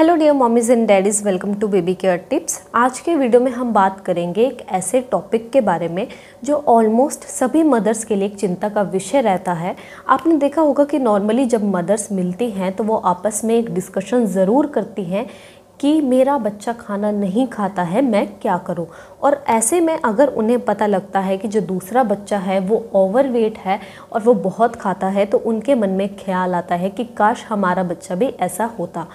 Hello dear mommies and daddies, welcome to baby care tips. आज के video में हम बात करेंगे एक ऐसे टॉपिक के बारे में जो ऑलमोस्ट सभी मदर्स के लिए एक चिंता का विषय रहता है। आपने देखा होगा कि नॉर्मली जब मदर्स मिलती हैं तो वो आपस में एक डिस्कशन ज़रूर करती हैं कि मेरा बच्चा खाना नहीं खाता है, मैं क्या करूं। और ऐसे में अगर उन्हें पता लगता है कि जो दूसरा बच्चा है वो ओवरवेट है और वो बहुत खाता है, तो उनके मन में ख्याल आता है कि काश हमारा बच्चा भी ऐसा होता।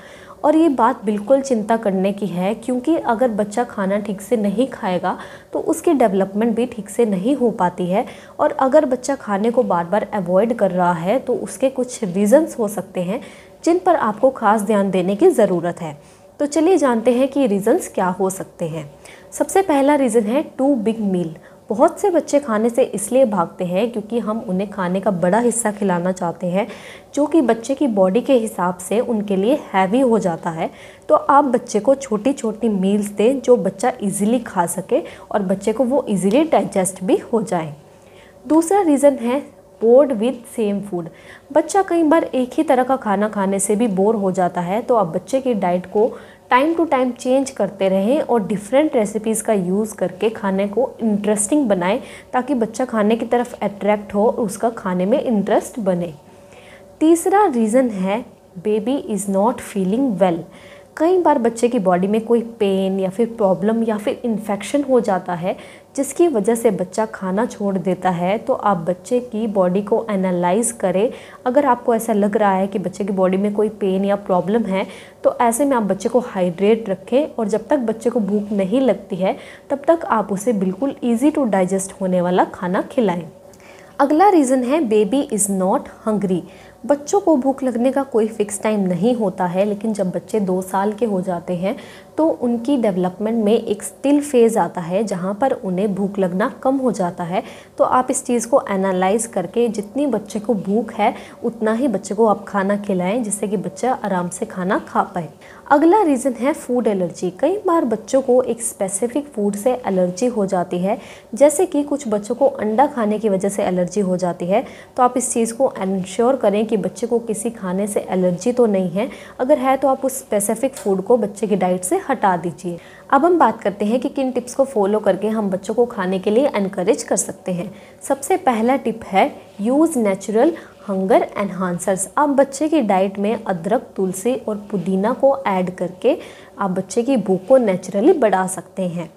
और ये बात बिल्कुल चिंता करने की है, क्योंकि अगर बच्चा खाना ठीक से नहीं खाएगा तो उसकी डेवलपमेंट भी ठीक से नहीं हो पाती है। और अगर बच्चा खाने को बार बार अवॉइड कर रहा है तो उसके कुछ रीज़न्स हो सकते हैं जिन पर आपको खास ध्यान देने की ज़रूरत है। तो चलिए जानते हैं कि रीज़न्स क्या हो सकते हैं। सबसे पहला रीज़न है टू बिग मील। बहुत से बच्चे खाने से इसलिए भागते हैं क्योंकि हम उन्हें खाने का बड़ा हिस्सा खिलाना चाहते हैं, जो कि बच्चे की बॉडी के हिसाब से उनके लिए हैवी हो जाता है। तो आप बच्चे को छोटी छोटी मील्स दें जो बच्चा इजीली खा सके और बच्चे को वो इजीली डाइजेस्ट भी हो जाए। दूसरा रीज़न है बोर्ड विद सेम फूड। बच्चा कई बार एक ही तरह का खाना खाने से भी बोर हो जाता है, तो आप बच्चे की डाइट को टाइम टू टाइम चेंज करते रहें और डिफरेंट रेसिपीज़ का यूज़ करके खाने को इंटरेस्टिंग बनाएं, ताकि बच्चा खाने की तरफ अट्रैक्ट हो और उसका खाने में इंटरेस्ट बने। तीसरा रीज़न है baby is not feeling well. कई बार बच्चे की बॉडी में कोई पेन या फिर प्रॉब्लम या फिर इन्फेक्शन हो जाता है, जिसकी वजह से बच्चा खाना छोड़ देता है। तो आप बच्चे की बॉडी को एनालाइज करें। अगर आपको ऐसा लग रहा है कि बच्चे की बॉडी में कोई पेन या प्रॉब्लम है, तो ऐसे में आप बच्चे को हाइड्रेट रखें और जब तक बच्चे को भूख नहीं लगती है तब तक आप उसे बिल्कुल ईजी टू डाइजेस्ट होने वाला खाना खिलाएं। अगला रीज़न है बेबी इज़ नॉट हंग्री। बच्चों को भूख लगने का कोई फ़िक्स टाइम नहीं होता है, लेकिन जब बच्चे 2 साल के हो जाते हैं तो उनकी डेवलपमेंट में एक स्टिल फेज़ आता है जहाँ पर उन्हें भूख लगना कम हो जाता है। तो आप इस चीज़ को एनालाइज करके जितनी बच्चे को भूख है उतना ही बच्चे को आप खाना खिलाएं, जिससे कि बच्चा आराम से खाना खा पाए। अगला रीज़न है फूड एलर्जी। कई बार बच्चों को एक स्पेसिफिक फूड से एलर्जी हो जाती है, जैसे कि कुछ बच्चों को अंडा खाने की वजह से एलर्जी हो जाती है। तो आप इस चीज़ को इंश्योर करें कि बच्चे को किसी खाने से एलर्जी तो नहीं है। अगर है तो आप उस स्पेसिफिक फूड को बच्चे की डाइट से हटा दीजिए। अब हम बात करते हैं कि किन टिप्स को फॉलो करके हम बच्चों को खाने के लिए एनकरेज कर सकते हैं। सबसे पहला टिप है यूज़ नेचुरल हंगर एनहांसर्स। आप बच्चे की डाइट में अदरक, तुलसी और पुदीना को ऐड करके आप बच्चे की भूख को नेचुरली बढ़ा सकते हैं।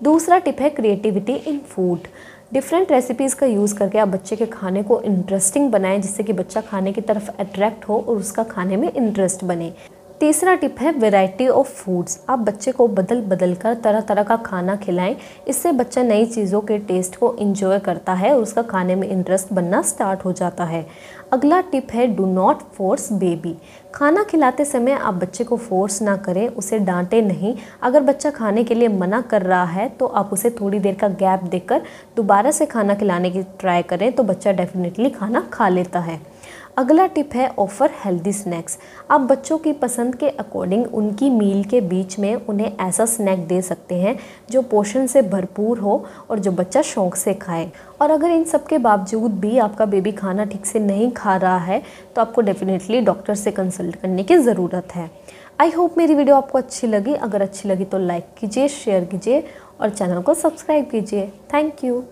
दूसरा टिप है creativity in food. Different recipes का यूज़ करके आप बच्चे के खाने को इंटरेस्टिंग बनाएं, जिससे कि बच्चा खाने की तरफ अट्रैक्ट हो और उसका खाने में इंटरेस्ट बने। तीसरा टिप है वैरायटी ऑफ फूड्स। आप बच्चे को बदल बदल कर तरह तरह का खाना खिलाएं। इससे बच्चा नई चीज़ों के टेस्ट को एंजॉय करता है और उसका खाने में इंटरेस्ट बनना स्टार्ट हो जाता है। अगला टिप है डू नॉट फोर्स बेबी। खाना खिलाते समय आप बच्चे को फोर्स ना करें, उसे डांटें नहीं। अगर बच्चा खाने के लिए मना कर रहा है तो आप उसे थोड़ी देर का गैप देकर दोबारा से खाना खिलाने की ट्राई करें, तो बच्चा डेफिनेटली खाना खा लेता है। अगला टिप है ऑफ़र हेल्दी स्नैक्स। आप बच्चों की पसंद के अकॉर्डिंग उनकी मील के बीच में उन्हें ऐसा स्नैक दे सकते हैं जो पोषण से भरपूर हो और जो बच्चा शौक़ से खाए। और अगर इन सब के बावजूद भी आपका बेबी खाना ठीक से नहीं खा रहा है तो आपको डेफिनेटली डॉक्टर से कंसल्ट करने की ज़रूरत है। आई होप मेरी वीडियो आपको अच्छी लगी। अगर अच्छी लगी तो लाइक कीजिए, शेयर कीजिए और चैनल को सब्सक्राइब कीजिए। Thank you.